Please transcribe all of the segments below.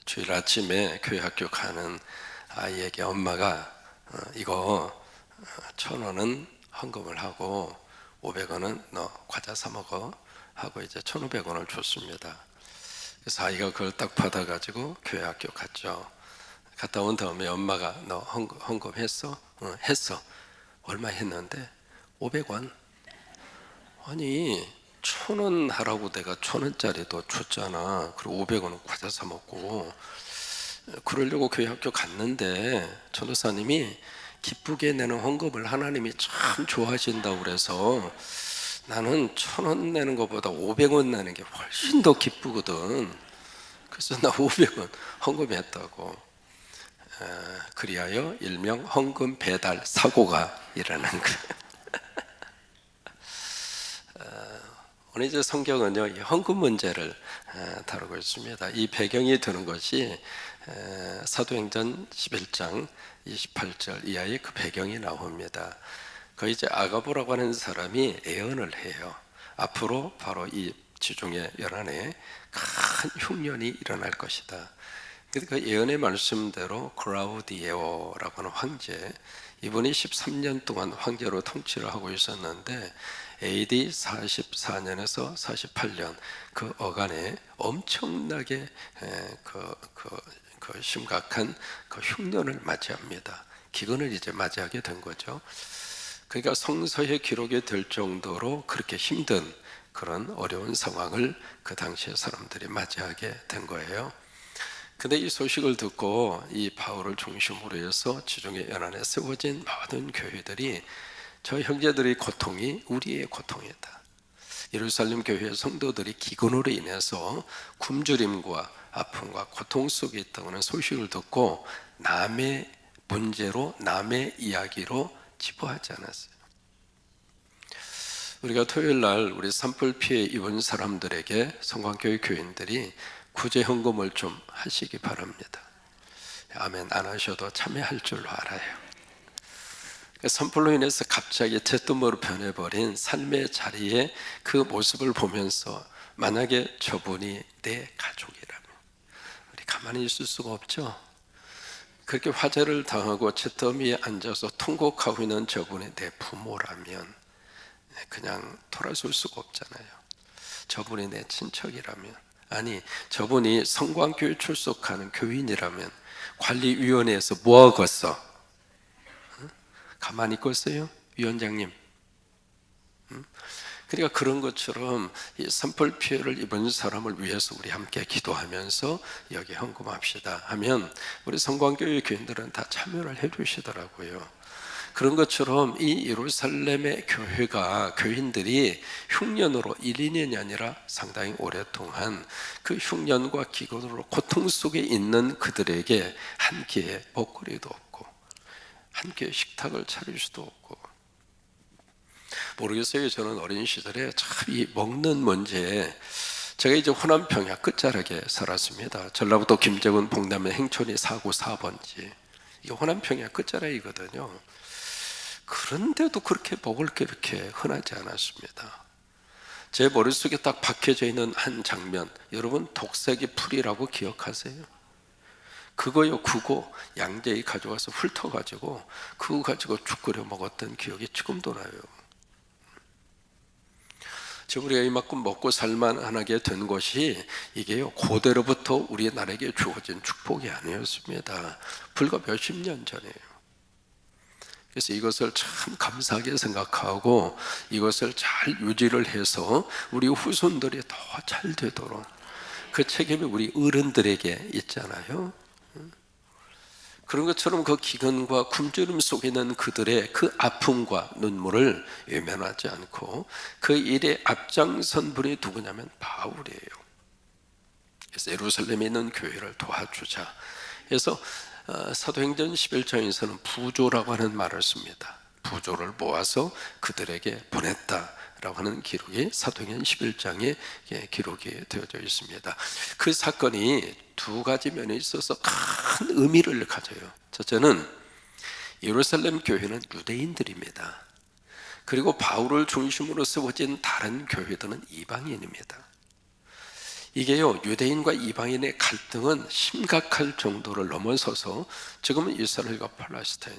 주일 아침에 교회 학교 가는 아이에게 엄마가 이거 1,000원은 헌금을 하고 500원은 너 과자 사 먹어 하고 이제 1,500원을 줬습니다. 그래서 아이가 그걸 딱 받아가지고 교회 학교 갔죠. 갔다 온 다음에 엄마가 너 헌금했어? 했어. 얼마 했는데? 500원. 아니 1,000원 하라고 내가 1,000원짜리도 줬잖아. 그리고 500원은 과자 사 먹고. 그러려고 교회 학교 갔는데 전도사님이 기쁘게 내는 헌금을 하나님이 참 좋아하신다고 그래서 나는 1,000원 내는 것보다 500원 내는 게 훨씬 더 기쁘거든. 그래서 나 500원 헌금했다고. 그리하여 일명 헌금 배달 사고가 일어난 거예요. 오늘 이제 성경은요, 이 헌금 문제를 다루고 있습니다. 이 배경이 되는 것이 사도행전 11장 28절 이하의 그 배경이 나옵니다. 그 이제 아가보라고 하는 사람이 예언을 해요. 앞으로 바로 이 지중해 연안에 큰 흉년이 일어날 것이다. 그 예언의 말씀대로 클라우디에오라고 하는 황제, 이분이 13년 동안 황제로 통치를 하고 있었는데 AD 44년에서 48년 그 어간에 엄청나게 심각한 그 흉년을 맞이합니다. 기근을 이제 맞이하게 된 거죠. 그러니까 성서에 기록이 될 정도로 그렇게 힘든 그런 어려운 상황을 그 당시의 사람들이 맞이하게 된 거예요. 근데 이 소식을 듣고 이 바울을 중심으로 해서 지중해 연안에 세워진 모든 교회들이 저 형제들의 고통이 우리의 고통이다. 예루살렘 교회 성도들이 기근으로 인해서 굶주림과 아픔과 고통 속에 있다는 소식을 듣고 남의 문제로 남의 이야기로 치부하지 않았어요. 우리가 토요일 날 우리 산불 피해 입은 사람들에게 성광교회 교인들이 구제 헌금을 좀 하시기 바랍니다. 아멘 안 하셔도 참여할 줄로 알아요. 산불로 인해서 갑자기 잿더미로 변해버린 삶의 자리에 그 모습을 보면서 만약에 저분이 내 가족이라면 우리 가만히 있을 수가 없죠. 그렇게 화재를 당하고 잿더미에 앉아서 통곡하고 있는 저분이 내 부모라면 그냥 돌아설 수가 없잖아요. 저분이 내 친척이라면, 아니 저분이 성광교회 출석하는 교인이라면 관리위원회에서 뭐하겠어? 가만히 있겠어요? 위원장님. 그러니까 그런 것처럼 이 산불 피해를 입은 사람을 위해서 우리 함께 기도하면서 여기 헌금합시다 하면 우리 성광교회 교인들은 다 참여를 해 주시더라고요. 그런 것처럼 이 예루살렘의 교회가 교인들이 흉년으로 1, 2년이 아니라 상당히 오랫동안 그 흉년과 기근으로 고통 속에 있는 그들에게 한 끼의 먹거리도 없고 한 끼의 식탁을 차릴 수도 없고, 모르겠어요. 저는 어린 시절에 참 이 먹는 문제에 제가 이제 호남 평야 끝자락에 살았습니다. 전라북도 김제군 봉남면 행촌이 4구 4번지 이게 호남 평야 끝자락이거든요. 그런데도 그렇게 먹을 게 이렇게 흔하지 않았습니다. 제 머릿속에 딱 박혀져 있는 한 장면, 여러분 독세기 풀이라고 기억하세요? 그거요, 그거 양재에 가져와서 훑어가지고 그거 가지고 죽 끓여 먹었던 기억이 지금도 나요. 우리가 이만큼 먹고 살만하게 된 것이 이게요 고대로부터 우리나라에게 주어진 축복이 아니었습니다. 불과 몇십 년 전이에요. 그래서 이것을 참 감사하게 생각하고 이것을 잘 유지를 해서 우리 후손들이 더 잘 되도록 그 책임이 우리 어른들에게 있잖아요. 그런 것처럼 그 기근과 굶주림 속에 있는 그들의 그 아픔과 눈물을 외면하지 않고 그 일에 앞장선 분이 누구냐면 바울이에요. 그래서 예루살렘에 있는 교회를 도와주자. 그래서 사도행전 11장에서는 부조라고 하는 말을 씁니다. 부조를 모아서 그들에게 보냈다라고 하는 기록이 사도행전 11장에 기록이 되어져 있습니다. 그 사건이 두 가지 면에 있어서 큰 의미를 가져요. 첫째는 예루살렘 교회는 유대인들입니다. 그리고 바울을 중심으로 세워진 다른 교회들은 이방인입니다. 이게요, 유대인과 이방인의 갈등은 심각할 정도를 넘어서서 지금은 이스라엘과 팔레스타인,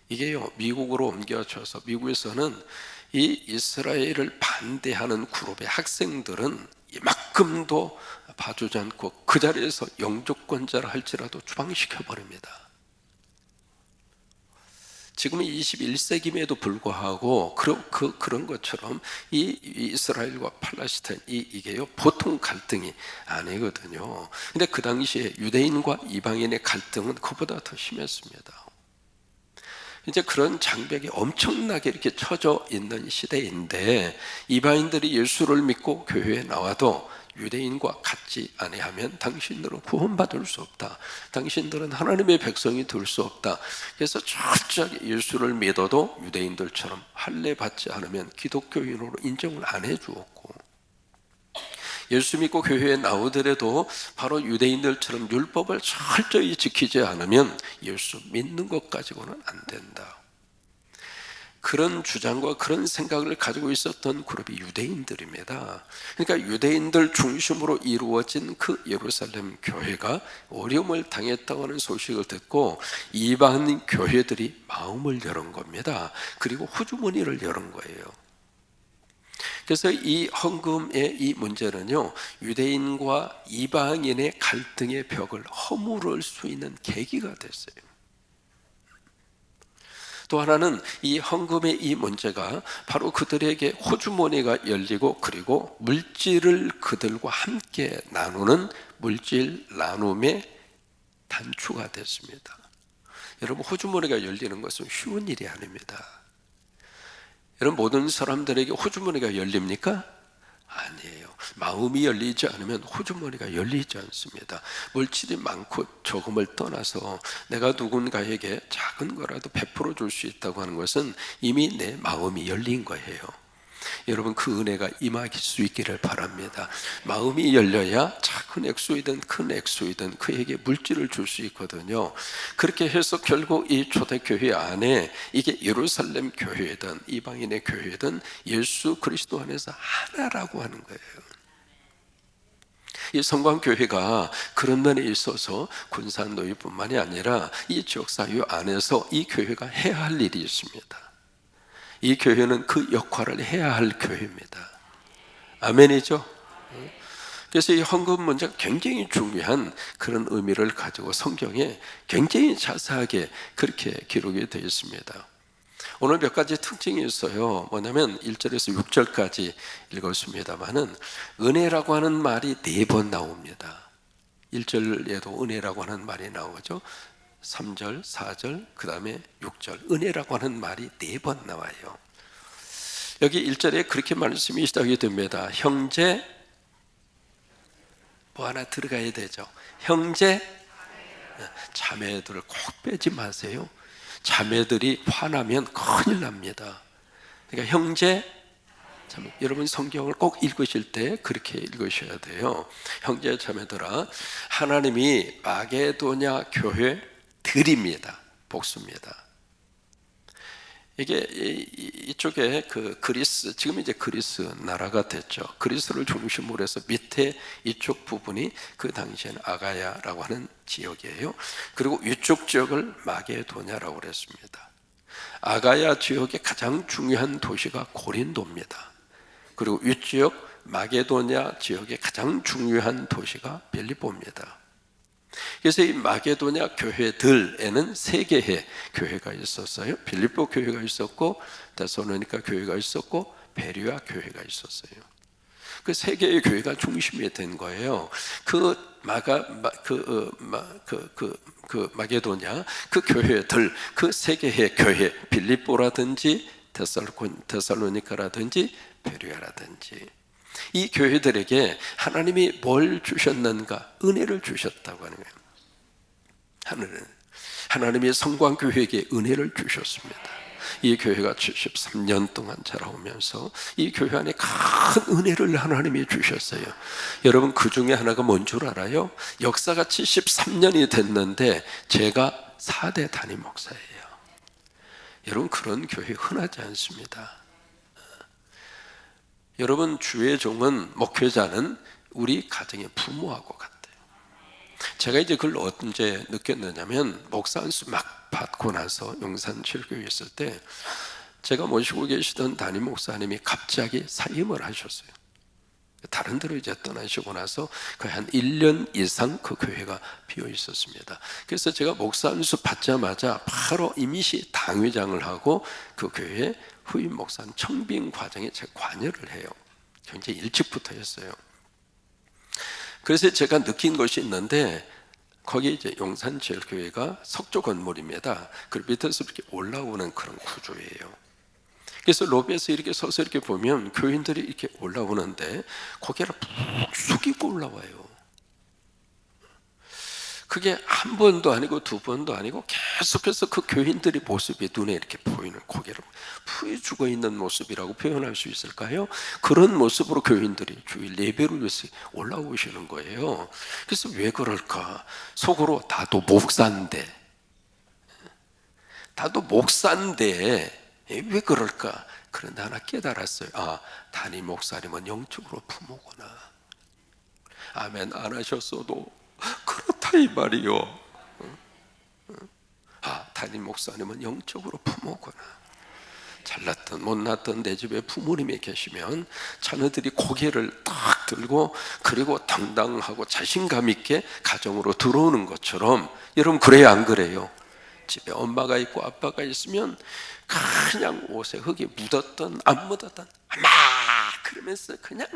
이게요, 미국으로 옮겨져서 미국에서는 이 이스라엘을 반대하는 그룹의 학생들은 이만큼도 봐주지 않고 그 자리에서 영주권자라 할지라도 추방시켜 버립니다. 지금은 21세기임에도 불구하고 그런 것처럼 이 이스라엘과 팔레스타인 이게요, 보통 갈등이 아니거든요. 근데 그 당시에 유대인과 이방인의 갈등은 그보다 더 심했습니다. 이제 그런 장벽이 엄청나게 이렇게 쳐져 있는 시대인데, 이방인들이 예수를 믿고 교회에 나와도 유대인과 같지 아니하면 당신들은 구원받을 수 없다, 당신들은 하나님의 백성이 될 수 없다. 그래서 철저하게 예수를 믿어도 유대인들처럼 할례 받지 않으면 기독교인으로 인정을 안 해주었고, 예수 믿고 교회에 나오더라도 바로 유대인들처럼 율법을 철저히 지키지 않으면 예수 믿는 것 가지고는 안 된다. 그런 주장과 그런 생각을 가지고 있었던 그룹이 유대인들입니다. 그러니까 유대인들 중심으로 이루어진 그 예루살렘 교회가 어려움을 당했다고 하는 소식을 듣고 이방 교회들이 마음을 여는 겁니다. 그리고 호주머니를 여는 거예요. 그래서 이 헌금의 이 문제는요, 유대인과 이방인의 갈등의 벽을 허무를 수 있는 계기가 됐어요. 또 하나는 이 헌금의 이 문제가 바로 그들에게 호주머니가 열리고, 그리고 물질을 그들과 함께 나누는 물질 나눔의 단추가 됐습니다. 여러분, 호주머니가 열리는 것은 쉬운 일이 아닙니다. 여러분, 모든 사람들에게 호주머니가 열립니까? 아니에요. 마음이 열리지 않으면 호주머니가 열리지 않습니다. 물질이 많고 조금을 떠나서 내가 누군가에게 작은 거라도 베풀어 줄 수 있다고 하는 것은 이미 내 마음이 열린 거예요. 여러분, 그 은혜가 임하실 수 있기를 바랍니다. 마음이 열려야 작은 액수이든 큰 액수이든 그에게 물질을 줄 수 있거든요. 그렇게 해서 결국 이 초대교회 안에, 이게 예루살렘 교회든 이방인의 교회든 예수 그리스도 안에서 하나라고 하는 거예요. 이 성광교회가 그런 면에 있어서 군산노예뿐만이 아니라 이 지역사회 안에서 이 교회가 해야 할 일이 있습니다. 이 교회는 그 역할을 해야 할 교회입니다. 아멘이죠? 그래서 이 헌금 문제가 굉장히 중요한 그런 의미를 가지고 성경에 굉장히 자세하게 그렇게 기록이 되어 있습니다. 오늘 몇 가지 특징이 있어요. 뭐냐면 1절에서 6절까지 읽었습니다만은 은혜라고 하는 말이 4번 나옵니다. 1절에도 은혜라고 하는 말이 나오죠. 3절, 4절, 그 다음에 6절, 은혜라고 하는 말이 4번 나와요. 여기 1절에 그렇게 말씀이 시작이 됩니다. 형제, 뭐 하나 들어가야 되죠. 형제, 자매들을 꼭 빼지 마세요. 자매들이 화나면 큰일 납니다. 그러니까 형제, 자매, 여러분 성경을 꼭 읽으실 때 그렇게 읽으셔야 돼요. 형제 자매들아, 하나님이 마게도냐 교회 드립니다. 복수입니다. 이게 이쪽에 그 그리스, 지금 이제 그리스 나라가 됐죠. 그리스를 중심으로 해서 밑에 이쪽 부분이 그 당시에는 아가야라고 하는 지역이에요. 그리고 위쪽 지역을 마게도냐라고 그랬습니다. 아가야 지역의 가장 중요한 도시가 고린도입니다. 그리고 위쪽 마게도냐 지역의 가장 중요한 도시가 빌립보입니다. 그래서 이 마게도냐 교회들에는 3개의 교회가 있었어요. 빌립보 교회가 있었고, 데살로니가 교회가 있었고, 베레아 교회가 있었어요. 그 3개의 교회가 중심이 된 거예요. 마게도냐 그 교회들, 그 3개의 교회, 빌립보라든지 데살로니카라든지 베레아라든지, 이 교회들에게 하나님이 뭘 주셨는가? 은혜를 주셨다고 하는 거예요. 하나님이 성광교회에게 은혜를 주셨습니다. 이 교회가 73년 동안 자라오면서 이 교회 안에 큰 은혜를 하나님이 주셨어요. 여러분, 그 중에 하나가 뭔 줄 알아요? 역사가 73년이 됐는데 제가 4대 담임 목사예요. 여러분, 그런 교회 흔하지 않습니다. 여러분, 주의 종은, 목회자는 우리 가정의 부모하고 같아요. 제가 이제 그걸 언제 느꼈느냐면 목사 안수 막 받고 나서 용산칠교에 있을 때 제가 모시고 계시던 담임 목사님이 갑자기 사임을 하셨어요. 다른 데로 이제 떠나시고 나서 거의 한 1년 이상 그 교회가 비어 있었습니다. 그래서 제가 목사 안수 받자마자 바로 임시 당회장을 하고 그 교회 후임 목사 청빙 과정에 제가 관여를 해요. 굉장히 일찍부터 했어요. 그래서 제가 느낀 것이 있는데 거기 이제 용산제일교회가 석조 건물입니다. 그 밑에서 이렇게 올라오는 그런 구조예요. 그래서 로비에서 이렇게 서서 이렇게 보면 교인들이 이렇게 올라오는데 고개를 푹 숙이고 올라와요. 그게 한 번도 아니고 두 번도 아니고 계속해서 그 교인들의 모습이 눈에 이렇게 보이는, 고개를 푹 죽어 있는 모습이라고 표현할 수 있을까요? 그런 모습으로 교인들이 주일 예배를 위해서 올라오시는 거예요. 그래서 왜 그럴까? 속으로 나도 목사인데 왜 그럴까? 그런데 하나 깨달았어요. 아, 담임 목사님은 영적으로 부모구나. 아멘 안 하셨어도 그렇다 이 말이요. 아, 담임 목사님은 영적으로 부모구나. 잘났던 못났던 내 집에 부모님이 계시면 자녀들이 고개를 딱 들고 그리고 당당하고 자신감 있게 가정으로 들어오는 것처럼, 여러분 그래야 안 그래요? 집에 엄마가 있고 아빠가 있으면 그냥 옷에 흙이 묻었던 안 묻었던 아마 그러면서 그냥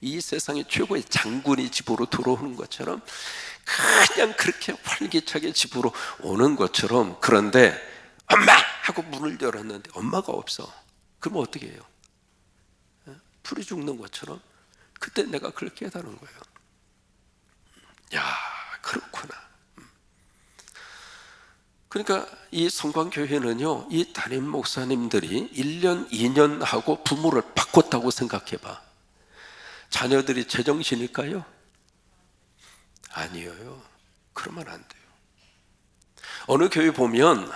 이 세상의 최고의 장군이 집으로 들어오는 것처럼 그냥 그렇게 활기차게 집으로 오는 것처럼. 그런데 엄마 하고 문을 열었는데 엄마가 없어. 그러면 어떻게 해요? 풀이 죽는 것처럼. 그때 내가 그걸 깨달은 거예요. 야, 그렇구나. 그러니까 이 성광교회는요, 이 담임 목사님들이 1년, 2년 하고 부모를 바꿨다고 생각해봐. 자녀들이 제정신일까요? 아니에요. 그러면 안 돼요. 어느 교회 보면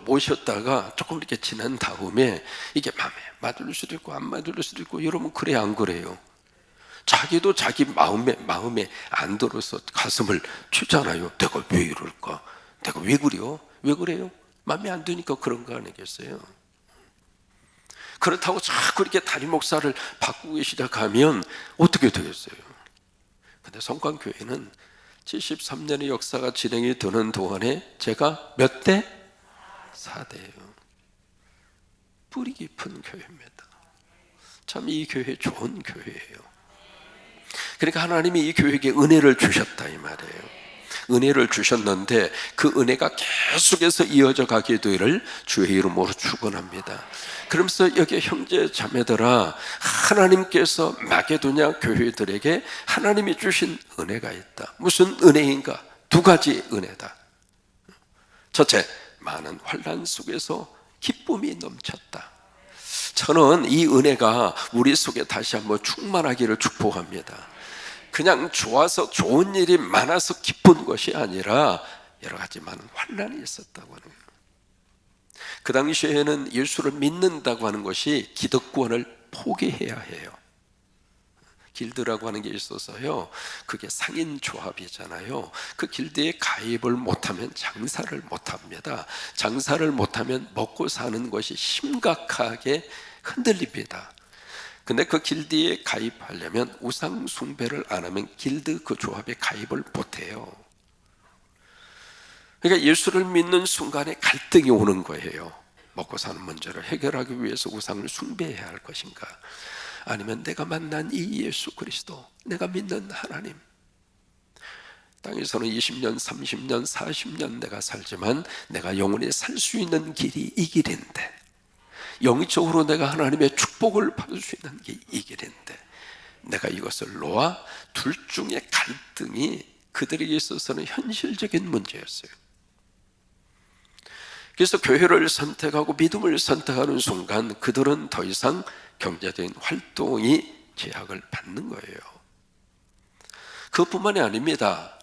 모셨다가 조금 이렇게 지난 다음에 이게 마음에 맞을 수도 있고 안 맞을 수도 있고, 여러분 그래요 안 그래요? 자기도 자기 마음에 안 들어서 가슴을 치잖아요. 내가 왜 이럴까? 내가 왜 그래요? 왜 그래요? 마음에 안 드니까 그런 거 아니겠어요? 그렇다고 자꾸 이렇게 담임 목사를 바꾸기 시작하면 어떻게 되겠어요? 근데 성광교회는 73년의 역사가 진행이 되는 동안에 제가 몇 대? 4대예요. 뿌리 깊은 교회입니다. 참 이 교회 좋은 교회예요. 그러니까 하나님이 이 교회에게 은혜를 주셨다 이 말이에요. 은혜를 주셨는데 그 은혜가 계속해서 이어져 가게 되기를 주의 이름으로 축원합니다. 그러면서 여기 형제 자매들아, 하나님께서 마게도냐 교회들에게 하나님이 주신 은혜가 있다. 무슨 은혜인가? 두 가지 은혜다. 첫째, 많은 환난 속에서 기쁨이 넘쳤다. 저는 이 은혜가 우리 속에 다시 한번 충만하기를 축복합니다. 그냥 좋아서 좋은 일이 많아서 기쁜 것이 아니라 여러 가지 많은 환난이 있었다고 하는 거예요. 그 당시에는 예수를 믿는다고 하는 것이 기득권을 포기해야 해요. 길드라고 하는 게 있어서요, 그게 상인 조합이잖아요. 그 길드에 가입을 못하면 장사를 못합니다. 장사를 못하면 먹고 사는 것이 심각하게 흔들립니다. 근데 그 길드에 가입하려면 우상 숭배를 안 하면 길드 그 조합에 가입을 못해요. 그러니까 예수를 믿는 순간에 갈등이 오는 거예요. 먹고 사는 문제를 해결하기 위해서 우상을 숭배해야 할 것인가, 아니면 내가 만난 이 예수 그리스도, 내가 믿는 하나님, 땅에서는 20년, 30년, 40년 내가 살지만 내가 영원히 살 수 있는 길이 이 길인데, 영적으로 내가 하나님의 축복을 받을 수 있는 게 이 길인데 내가 이것을 놓아, 둘 중에 갈등이 그들에게 있어서는 현실적인 문제였어요. 그래서 교회를 선택하고 믿음을 선택하는 순간 그들은 더 이상 경제적인 활동이 제약을 받는 거예요. 그것뿐만이 아닙니다.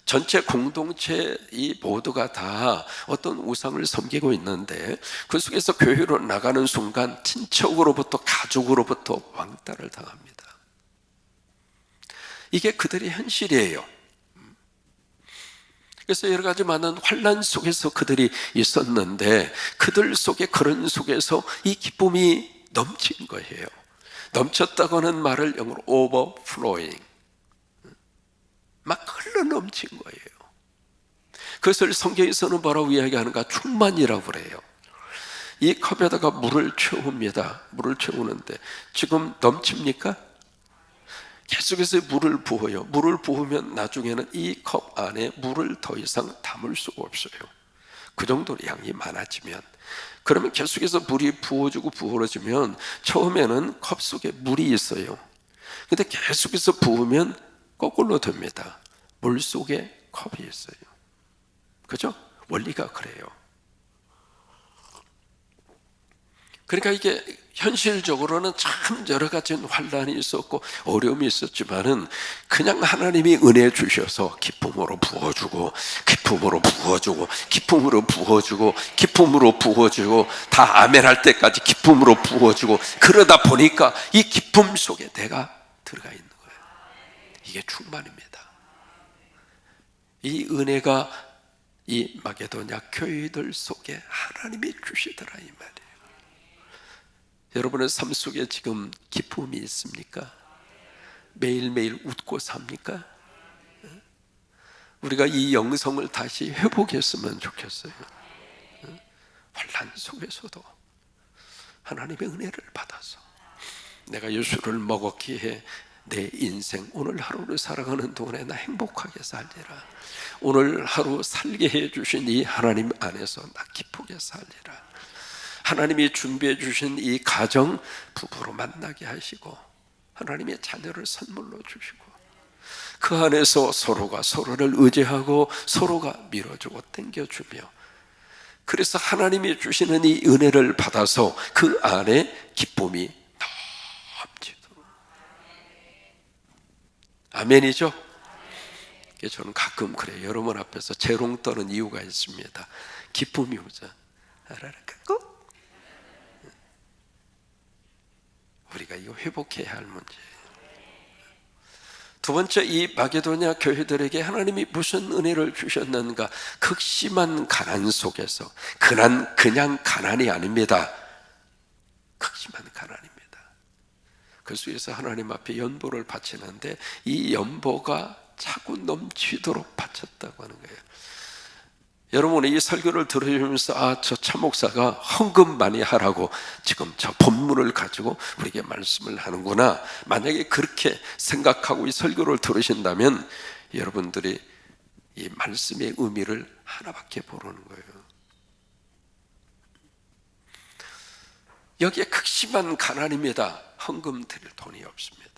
전체 공동체 이 모두가 다 어떤 우상을 섬기고 있는데 그 속에서 교회로 나가는 순간 친척으로부터 가족으로부터 왕따를 당합니다. 이게 그들의 현실이에요. 그래서 여러 가지 많은 환난 속에서 그들이 있었는데, 그들 속에, 그런 속에서 이 기쁨이 넘친 거예요. 넘쳤다고 하는 말을 영어로 overflowing, 막 흘러 넘친 거예요. 그것을 성경에서는 뭐라고 이야기하는가? 충만이라고 그래요. 이 컵에다가 물을 채웁니다. 물을 채우는데 지금 넘칩니까? 계속해서 물을 부어요. 물을 부으면 나중에는 이 컵 안에 물을 더 이상 담을 수가 없어요. 그 정도로 양이 많아지면, 그러면 계속해서 물이 부어지고 부어지면 처음에는 컵 속에 물이 있어요. 근데 계속해서 부으면 거꾸로 됩니다. 물 속에 컵이 있어요. 그죠? 원리가 그래요. 그러니까 이게 현실적으로는 참 여러 가지 환난이 있었고 어려움이 있었지만은, 그냥 하나님이 은혜 주셔서 기쁨으로 부어주고, 기쁨으로 부어주고, 기쁨으로 부어주고, 기쁨으로 부어주고, 다 아멘 할 때까지 기쁨으로 부어주고, 그러다 보니까 이 기쁨 속에 내가 들어가 있는 거예요. 이게 충만입니다. 이 은혜가 이 마게도냐 교회들 속에 하나님이 주시더라, 이 말이에요. 여러분의 삶 속에 지금 기쁨이 있습니까? 매일매일 웃고 삽니까? 우리가 이 영성을 다시 회복했으면 좋겠어요. 환난 속에서도 하나님의 은혜를 받아서, 내가 예수를 먹었기에 내 인생 오늘 하루를 살아가는 동안에 나 행복하게 살리라. 오늘 하루 살게 해주신 이 하나님 안에서 나 기쁘게 살리라. 하나님이 준비해 주신 이 가정 부부로 만나게 하시고, 하나님의 자녀를 선물로 주시고, 그 안에서 서로가 서로를 의지하고 서로가 밀어주고 당겨주며, 그래서 하나님이 주시는 이 은혜를 받아서 그 안에 기쁨이 넘치도록. 아멘이죠? 저는 가끔 그래요. 여러분 앞에서 재롱 떠는 이유가 있습니다. 기쁨이 오자 알아라까고, 우리가 이거 회복해야 할 문제예요. 두 번째, 이 마게도냐 교회들에게 하나님이 무슨 은혜를 주셨는가? 극심한 가난 속에서, 그냥 가난이 아닙니다. 극심한 가난입니다. 그 속에서 하나님 앞에 연보를 바치는데, 이 연보가 차고 넘치도록 바쳤다고 하는 거예요. 여러분이 이 설교를 들으시면서 저 참목사가 헌금 많이 하라고 지금 저 본문을 가지고 우리에게 말씀을 하는구나, 만약에 그렇게 생각하고 이 설교를 들으신다면 여러분들이 이 말씀의 의미를 하나밖에 모르는 거예요. 여기에 극심한 가난입니다. 헌금 드릴 돈이 없습니다.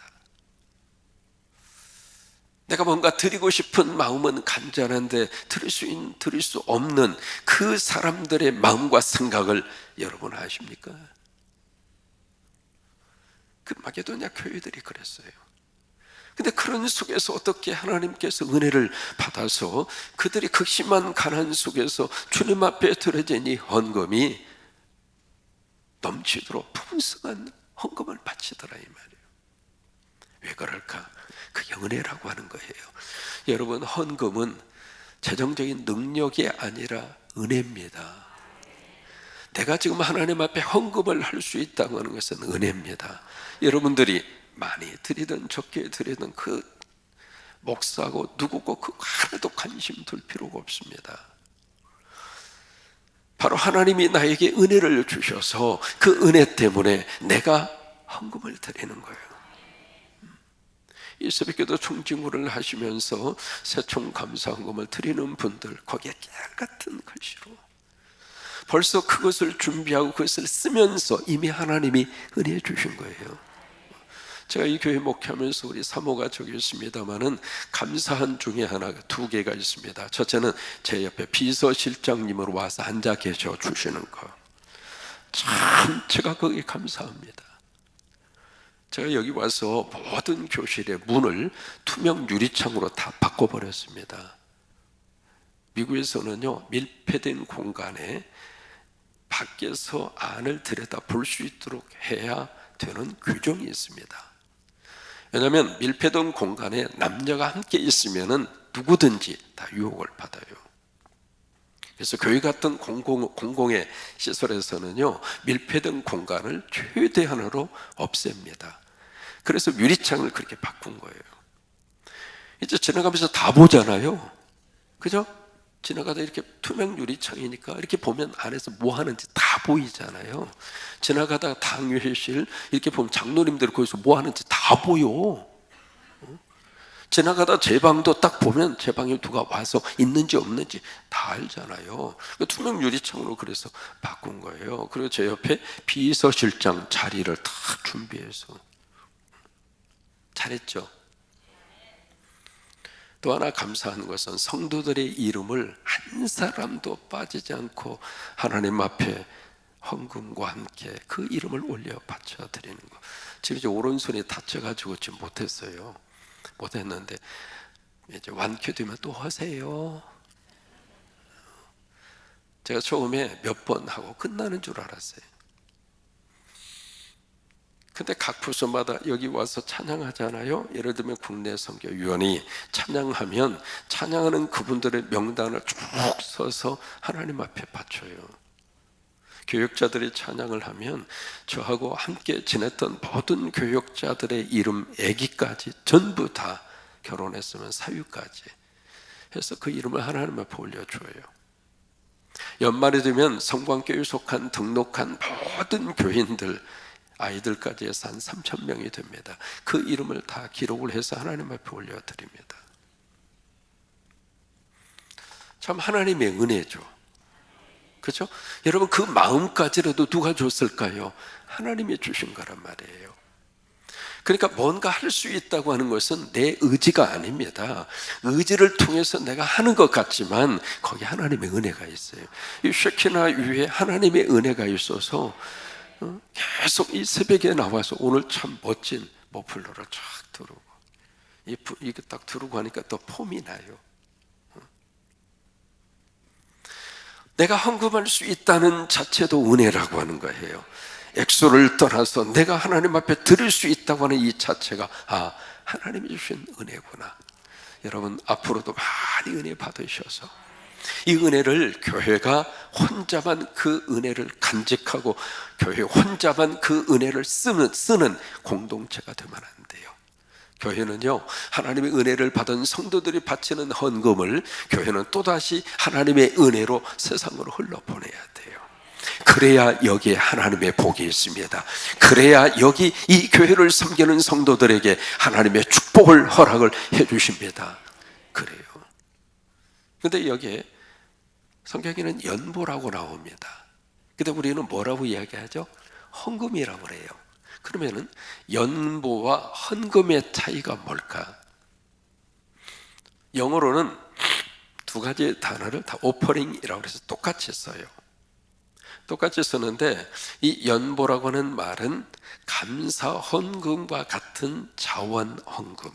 내가 뭔가 드리고 싶은 마음은 간절한데 드릴 수 없는 그 사람들의 마음과 생각을 여러분 아십니까? 그 마게도냐 교회들이 그랬어요. 근데 그런 속에서 어떻게 하나님께서 은혜를 받아서 그들이 극심한 가난 속에서 주님 앞에 드려진 이 헌금이 넘치도록 풍성한 헌금을 바치더라, 이 말이에요. 왜 그럴까? 그게 은혜라고 하는 거예요. 여러분, 헌금은 재정적인 능력이 아니라 은혜입니다. 내가 지금 하나님 앞에 헌금을 할 수 있다고 하는 것은 은혜입니다. 여러분들이 많이 드리든 적게 드리든 그 목사고 누구고 그 하나도 관심 둘 필요가 없습니다. 바로 하나님이 나에게 은혜를 주셔서 그 은혜 때문에 내가 헌금을 드리는 거예요. 이 새벽에도 총징후를 하시면서 새총 감사헌금을 드리는 분들, 거기에 깨알같은 글씨로 벌써 그것을 준비하고 그것을 쓰면서 이미 하나님이 은혜 주신 거예요. 제가 이 교회 목회하면서 우리 사모가 저기 있습니다마는 감사한 중에 하나가 두 개가 있습니다. 첫째는 제 옆에 비서실장님으로 와서 앉아 계셔 주시는 거, 참 제가 거기에 감사합니다. 제가 여기 와서 모든 교실의 문을 투명 유리창으로 다 바꿔버렸습니다. 미국에서는요, 밀폐된 공간에 밖에서 안을 들여다 볼 수 있도록 해야 되는 규정이 있습니다. 왜냐하면 밀폐된 공간에 남녀가 함께 있으면은 누구든지 다 유혹을 받아요. 그래서 교회 같은 공공의 시설에서는요, 밀폐된 공간을 최대한으로 없앱니다. 그래서 유리창을 그렇게 바꾼 거예요. 이제 지나가면서 다 보잖아요. 그죠? 지나가다 이렇게 투명 유리창이니까 이렇게 보면 안에서 뭐 하는지 다 보이잖아요. 지나가다가 당회실 이렇게 보면 장로님들 거기서 뭐 하는지 다 보여. 지나가다 제 방도 딱 보면 제 방에 누가 와서 있는지 없는지 다 알잖아요. 투명 유리창으로 그래서 바꾼 거예요. 그리고 제 옆에 비서실장 자리를 다 준비해서 잘했죠. 또 하나 감사한 것은 성도들의 이름을 한 사람도 빠지지 않고 하나님 앞에 헌금과 함께 그 이름을 올려 바쳐 드리는 거. 지금 이제 오른손이 다쳐가지고 지금 못했어요. 못했는데 이제 완쾌되면 또 하세요. 제가 처음에 몇 번 하고 끝나는 줄 알았어요. 근데 각 부서마다 여기 와서 찬양하잖아요. 예를 들면 국내 선교위원이 찬양하면 찬양하는 그분들의 명단을 쭉 써서 하나님 앞에 바쳐요. 교역자들이 찬양을 하면 저하고 함께 지냈던 모든 교역자들의 이름, 아기까지 전부 다 결혼했으면 사유까지 해서 그 이름을 하나님 앞에 올려줘요. 연말이 되면 성광교회에 속한 등록한 모든 교인들 아이들까지 해서 한 3,000명이 됩니다. 그 이름을 다 기록을 해서 하나님 앞에 올려드립니다. 참 하나님의 은혜죠. 그렇죠? 여러분 그 마음까지라도 누가 줬을까요? 하나님이 주신 거란 말이에요. 그러니까 뭔가 할 수 있다고 하는 것은 내 의지가 아닙니다. 의지를 통해서 내가 하는 것 같지만 거기 하나님의 은혜가 있어요. 이 쉐키나 위에 하나님의 은혜가 있어서 계속 이 새벽에 나와서 오늘 참 멋진 머플러를 쫙 두르고 이게 딱 두르고 하니까 또 폼이 나요. 내가 헌금할 수 있다는 자체도 은혜라고 하는 거예요. 액수를 떠나서 내가 하나님 앞에 드릴 수 있다고 하는 이 자체가 하나님이 주신 은혜구나. 여러분 앞으로도 많이 은혜 받으셔서 이 은혜를 교회가 혼자만 그 은혜를 간직하고 교회 혼자만 그 은혜를 쓰는 공동체가 되면 안 돼요. 교회는요, 하나님의 은혜를 받은 성도들이 바치는 헌금을 교회는 또다시 하나님의 은혜로 세상으로 흘러보내야 돼요. 그래야 여기에 하나님의 복이 있습니다. 그래야 여기 이 교회를 섬기는 성도들에게 하나님의 축복을 허락을 해 주십니다. 그래요. 근데 여기에 성경에는 연보라고 나옵니다. 근데 우리는 뭐라고 이야기하죠? 헌금이라고 그래요. 그러면은 연보와 헌금의 차이가 뭘까? 영어로는 두 가지 단어를 다 오퍼링이라고 해서 똑같이 써요. 똑같이 쓰는데 이 연보라고 하는 말은 감사 헌금과 같은 자원 헌금,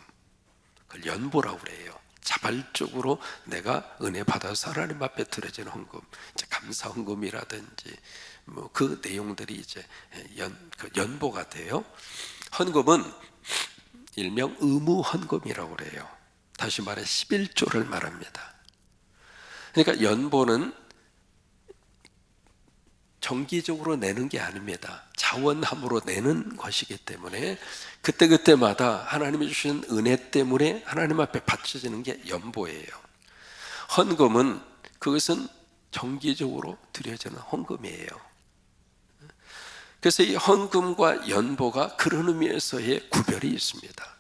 그걸 연보라고 그래요. 자발적으로 내가 은혜 받아서 하나님 앞에 드려지는 헌금, 이제 감사 헌금이라든지 뭐 그 내용들이 이제 연보가 돼요. 헌금은 일명 의무 헌금이라고 그래요. 다시 말해 11조를 말합니다. 그러니까 연보는 정기적으로 내는 게 아닙니다. 자원함으로 내는 것이기 때문에 그때그때마다 하나님이 주신 은혜 때문에 하나님 앞에 바쳐지는 게 연보예요. 헌금은 그것은 정기적으로 드려지는 헌금이에요. 그래서 이 헌금과 연보가 그런 의미에서의 구별이 있습니다.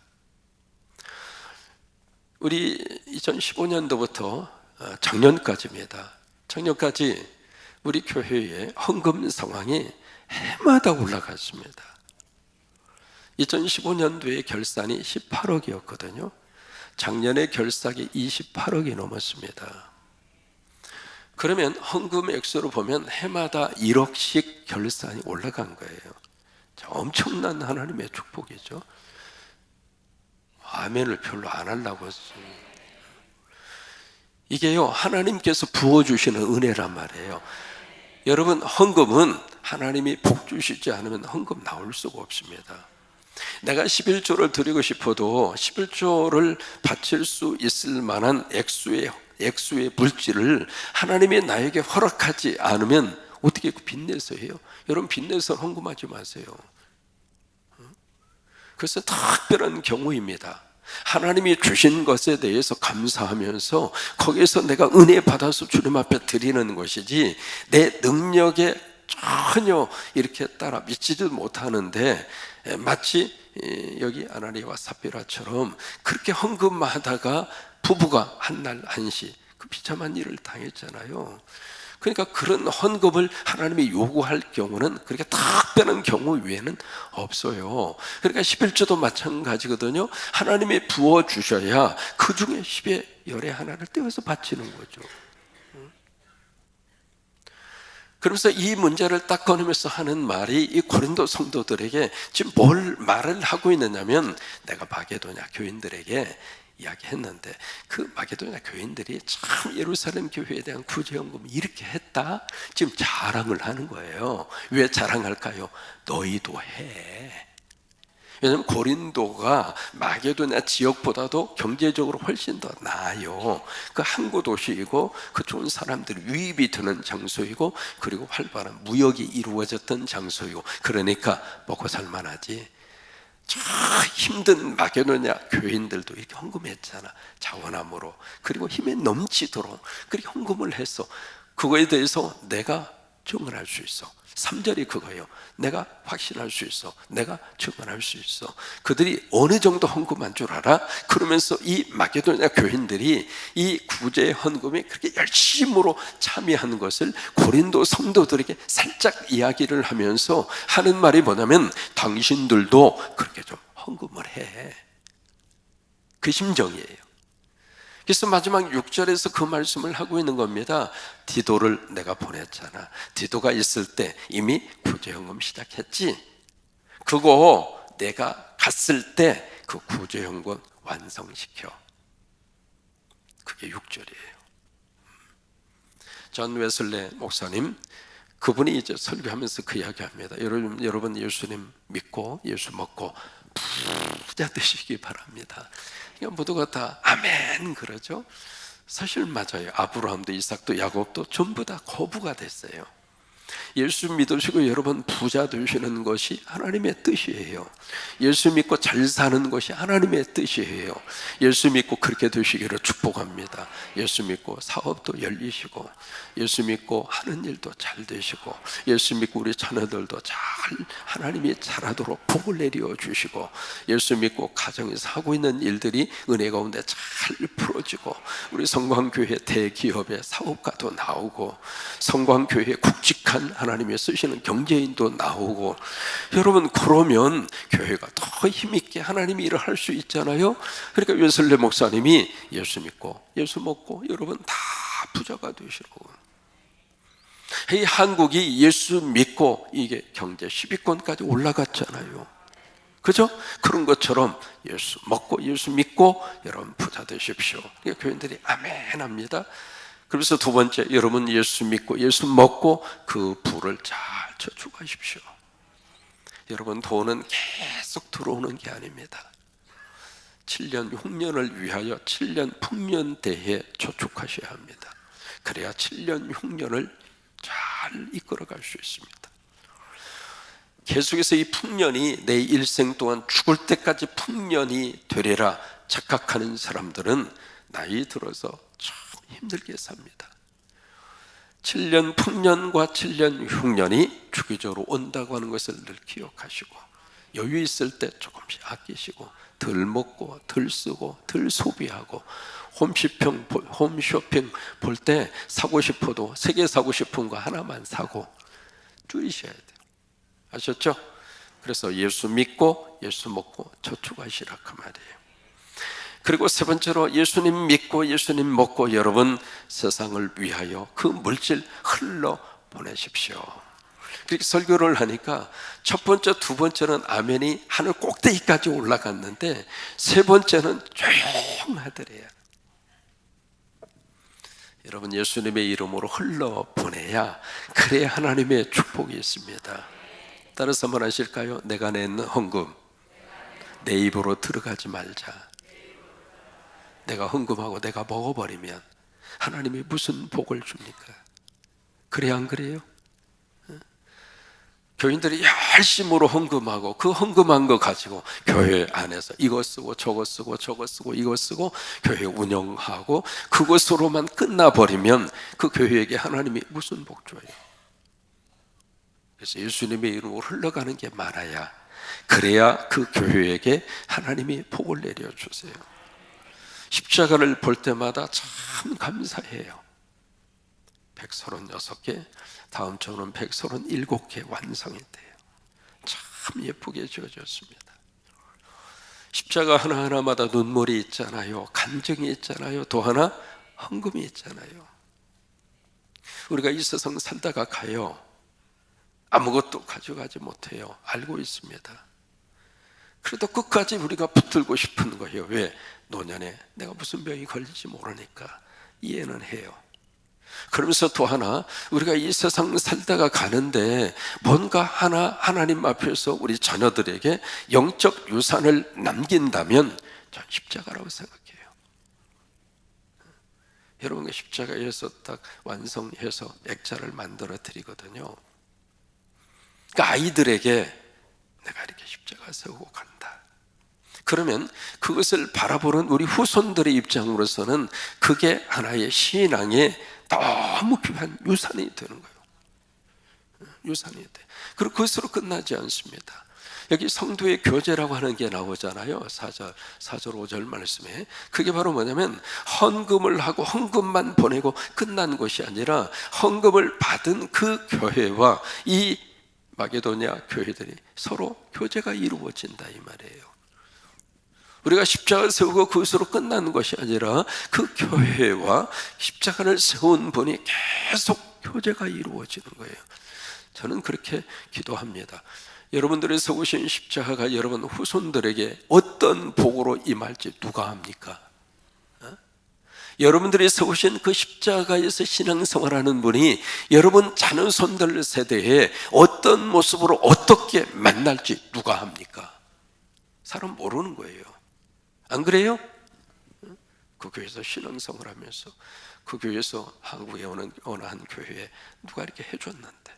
우리 2015년도부터 작년까지입니다. 작년까지 우리 교회의 헌금 상황이 해마다 올라갔습니다. 2015년도에 결산이 18억이었거든요. 작년에 결산이 28억이 넘었습니다. 그러면 헌금 액수로 보면 해마다 1억씩 결산이 올라간 거예요. 엄청난 하나님의 축복이죠. 아멘을 별로 안 하려고 했어요. 이게요, 하나님께서 부어주시는 은혜란 말이에요. 여러분 헌금은 하나님이 복 주시지 않으면 헌금 나올 수가 없습니다. 내가 11조를 드리고 싶어도 11조를 바칠 수 있을 만한 액수의 물질을 하나님이 나에게 허락하지 않으면 어떻게 빚내서 해요? 여러분, 빚내서 헌금하지 마세요. 그래서 특별한 경우입니다. 하나님이 주신 것에 대해서 감사하면서 거기에서 내가 은혜 받아서 주님 앞에 드리는 것이지, 내 능력에 전혀 이렇게 따라 미치지도 못하는데, 마치 여기 아나니아와 삽비라처럼 그렇게 헌금만 하다가 부부가 한날 한시 그 비참한 일을 당했잖아요. 그러니까 그런 헌금을 하나님이 요구할 경우는 그렇게 특별한 경우 외에는 없어요. 그러니까 11조도 마찬가지거든요. 하나님이 부어주셔야 그 중에 10의 열의 하나를 떼어서 바치는 거죠. 그러면서 이 문제를 딱 꺼내면서 하는 말이 이 고린도 성도들에게 지금 뭘 말을 하고 있느냐면, 내가 마게도냐 교인들에게 이야기했는데 그 마게도냐 교인들이 참 예루살렘 교회에 대한 구제헌금을 이렇게 했다, 지금 자랑을 하는 거예요. 왜 자랑할까요? 너희도 해. 왜냐하면 고린도가 마게도냐 지역보다도 경제적으로 훨씬 더 나아요. 그 항구 도시이고 그 좋은 사람들이 유입이 되는 장소이고, 그리고 활발한 무역이 이루어졌던 장소이고, 그러니까 먹고 살만하지. 참 힘든 마게도냐 교인들도 이렇게 헌금했잖아. 자원함으로, 그리고 힘에 넘치도록 그렇게 헌금을 했어. 그거에 대해서 내가 증언할 수 있어. 3절이 그거예요. 내가 확신할 수 있어. 내가 증언할 수 있어. 그들이 어느 정도 헌금한 줄 알아? 그러면서 이 마게도냐 교인들이 이 구제 헌금에 그렇게 열심으로 참여하는 것을 고린도 성도들에게 살짝 이야기를 하면서 하는 말이 뭐냐면, 당신들도 그렇게 좀 헌금을 해. 그 심정이에요. 그래서 마지막 6절에서 그 말씀을 하고 있는 겁니다. 디도를 내가 보냈잖아. 디도가 있을 때 이미 구제헌금 시작했지. 그거 내가 갔을 때 그 구제헌금 완성시켜. 그게 6절이에요. 존 웨슬레 목사님, 그분이 이제 설교하면서 그 이야기합니다. 여러분 예수님 믿고 예수 먹고 부자 되시기 바랍니다. 모두가 다 아멘 그러죠. 사실 맞아요. 아브라함도 이삭도 야곱도 전부 다 거부가 됐어요. 예수 믿으시고 여러분 부자 되시는 것이 하나님의 뜻이에요. 예수 믿고 잘 사는 것이 하나님의 뜻이에요. 예수 믿고 그렇게 되시기를 축복합니다. 예수 믿고 사업도 열리시고, 예수 믿고 하는 일도 잘 되시고, 예수 믿고 우리 자녀들도 잘 하나님이 잘하도록 복을 내려 주시고, 예수 믿고 가정에서 하고 있는 일들이 은혜 가운데 잘 풀어지고, 우리 성광교회 대기업의 사업가도 나오고, 성광교회 굵직한 하나님이 쓰시는 경제인도 나오고, 여러분 그러면 교회가 더 힘있게 하나님이 일을 할 수 있잖아요. 그러니까 웨슬레 목사님이 예수 믿고 예수 먹고 여러분 다 부자가 되시고, 이 한국이 예수 믿고 이게 경제 10위권까지 올라갔잖아요. 그죠? 그런 것처럼 예수 먹고 예수 믿고 여러분 부자 되십시오. 그러니까 교인들이 아멘 합니다. 그래서 두 번째, 여러분 예수 믿고 예수 먹고 그 부를 잘 저축하십시오. 여러분 돈은 계속 들어오는 게 아닙니다. 7년 흉년을 위하여 7년 풍년대에 저축하셔야 합니다. 그래야 7년 흉년을 잘 이끌어갈 수 있습니다. 계속해서 이 풍년이 내 일생 동안 죽을 때까지 풍년이 되리라 착각하는 사람들은 나이 들어서 참 힘들게 삽니다. 7년 풍년과 7년 흉년이 주기적으로 온다고 하는 것을 늘 기억하시고, 여유 있을 때 조금씩 아끼시고, 덜 먹고 덜 쓰고 덜 소비하고, 홈쇼핑 볼 때 사고 싶어도 3개 사고 싶은 거 하나만 사고 줄이셔야 돼요. 아셨죠? 그래서 예수 믿고 예수 먹고 저축하시라 그 말이에요. 그리고 세 번째로, 예수님 믿고 예수님 먹고 여러분 세상을 위하여 그 물질 흘러 보내십시오. 그렇게 설교를 하니까 첫 번째, 두 번째는 아멘이 하늘 꼭대기까지 올라갔는데, 세 번째는 조용하더래요. 여러분 예수님의 이름으로 흘러 보내야, 그래야 하나님의 축복이 있습니다. 따라서 한번 하실까요? 내가 낸 헌금 내 입으로 들어가지 말자. 내가 헌금하고 내가 먹어버리면 하나님이 무슨 복을 줍니까? 그래 안 그래요? 교인들이 열심으로 헌금하고 그 헌금한 거 가지고 교회 안에서 이거 쓰고 저거 쓰고 저거 쓰고 이거 쓰고 교회 운영하고 그것으로만 끝나버리면 그 교회에게 하나님이 무슨 복 줘요? 그래서 예수님의 이름으로 흘러가는 게 많아야, 그래야 그 교회에게 하나님이 복을 내려주세요. 십자가를 볼 때마다 참 감사해요. 136개, 다음 주는 137개 완성이 돼요. 참 예쁘게 지어졌습니다. 십자가 하나하나마다 눈물이 있잖아요. 감정이 있잖아요. 또 하나 헌금이 있잖아요. 우리가 이 세상 살다가 가요. 아무것도 가져가지 못해요. 알고 있습니다. 그래도 끝까지 우리가 붙들고 싶은 거예요. 왜? 노년에 내가 무슨 병이 걸릴지 모르니까 이해는 해요. 그러면서 또 하나, 우리가 이 세상 살다가 가는데 뭔가 하나 하나님 앞에서 우리 자녀들에게 영적 유산을 남긴다면 전 십자가라고 생각해요. 여러분, 십자가에서 딱 완성해서 액자를 만들어 드리거든요. 그러니까 아이들에게 내가 이렇게 십자가 세우고 간다. 그러면 그것을 바라보는 우리 후손들의 입장으로서는 그게 하나의 신앙의 너무 귀한 유산이 되는 거예요. 유산이 돼. 그리고 그것으로 끝나지 않습니다. 여기 성도의 교제라고 하는 게 나오잖아요. 4절 5절 말씀에. 그게 바로 뭐냐면 헌금을 하고 헌금만 보내고 끝난 것이 아니라 헌금을 받은 그 교회와 이 마게도냐 교회들이 서로 교제가 이루어진다 이 말이에요. 우리가 십자가를 세우고 그것으로 끝나는 것이 아니라 그 교회와 십자가를 세운 분이 계속 교제가 이루어지는 거예요. 저는 그렇게 기도합니다. 여러분들이 세우신 십자가가 여러분 후손들에게 어떤 복으로 임할지 누가 압니까? 여러분들이 세우신 그 십자가에서 신앙생활하는 분이 여러분 자녀손들 세대에 어떤 모습으로 어떻게 만날지 누가 합니까? 사람 모르는 거예요. 안 그래요? 그 교회에서 신앙생활 하면서 그 교회에서 한국에 오는 어느 한 교회에 누가 이렇게 해줬는데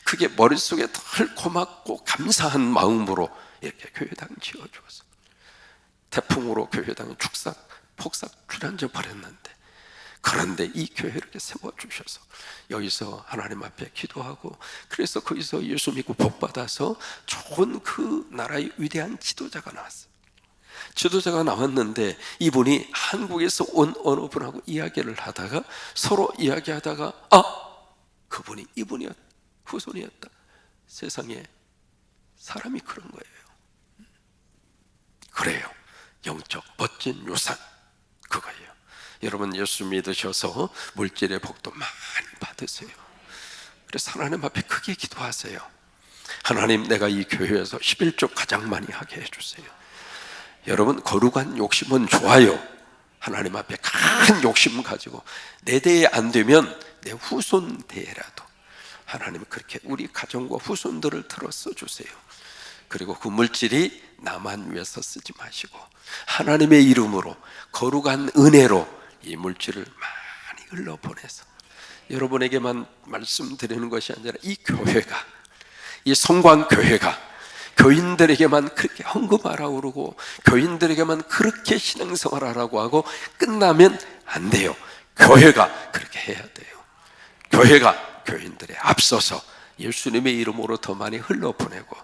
그게 머릿속에 덜 고맙고 감사한 마음으로 이렇게 교회당 지어줘서 태풍으로 교회당이 폭삭 주저앉아 버렸는데, 그런데 이 교회를 이렇게 세워주셔서 여기서 하나님 앞에 기도하고 그래서 거기서 예수 믿고 복받아서 좋은 그 나라의 위대한 지도자가 나왔어요. 지도자가 나왔는데 이분이 한국에서 온 어느 분하고 이야기를 하다가 서로 이야기하다가 그분이 이분이었다, 후손이었다. 세상에 사람이 그런 거예요. 그래요. 영적 멋진 유산 그거예요. 여러분 예수 믿으셔서 물질의 복도 많이 받으세요. 그래서 하나님 앞에 크게 기도하세요. 하나님, 내가 이 교회에서 11조 가장 많이 하게 해주세요. 여러분, 거룩한 욕심은 좋아요. 하나님 앞에 큰 욕심 가지고 내 대에 안 되면 내 후손 대에라도 하나님 그렇게 우리 가정과 후손들을 들어 써주세요. 그리고 그 물질이 나만 위해서 쓰지 마시고 하나님의 이름으로 거룩한 은혜로 이 물질을 많이 흘러보내서 여러분에게만 말씀드리는 것이 아니라 이 교회가, 이 성광교회가 교인들에게만 그렇게 헌금하라고 그러고 교인들에게만 그렇게 신앙생활하라고 하고 끝나면 안 돼요. 교회가 그렇게 해야 돼요. 교회가 교인들에 앞서서 예수님의 이름으로 더 많이 흘러보내고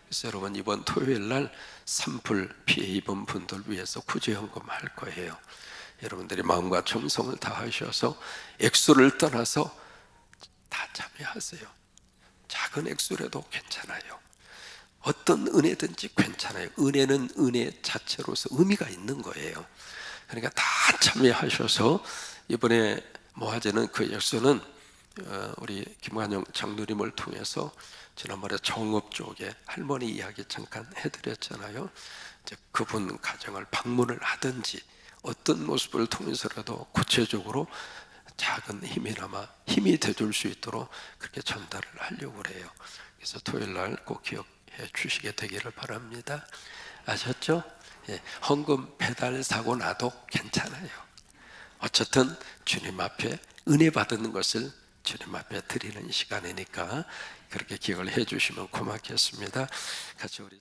그래서 여러분 이번 토요일 날 산불 피해 입은 분들 위해서 구제헌금 할 거예요. 여러분들이 마음과 정성을 다하셔서 액수를 떠나서 다 참여하세요. 작은 액수라도 괜찮아요. 어떤 은혜든지 괜찮아요. 은혜는 은혜 자체로서 의미가 있는 거예요. 그러니까 다 참여하셔서 이번에 모아지는 그 액수는 우리 김관영 장로님을 통해서 지난번에 정읍 쪽에 할머니 이야기 잠깐 해드렸잖아요. 이제 그분 가정을 방문을 하든지 어떤 모습을 통해서라도 구체적으로 작은 힘이 돼줄 수 있도록 그렇게 전달을 하려고 그래요. 그래서 토요일 날 꼭 기억해 해 주시게 되기를 바랍니다. 아셨죠? 예, 헌금 배달 사고 나도 괜찮아요. 어쨌든 주님 앞에 은혜 받는 것을 주님 앞에 드리는 시간이니까 그렇게 기억을 해 주시면 고맙겠습니다. 같이 우리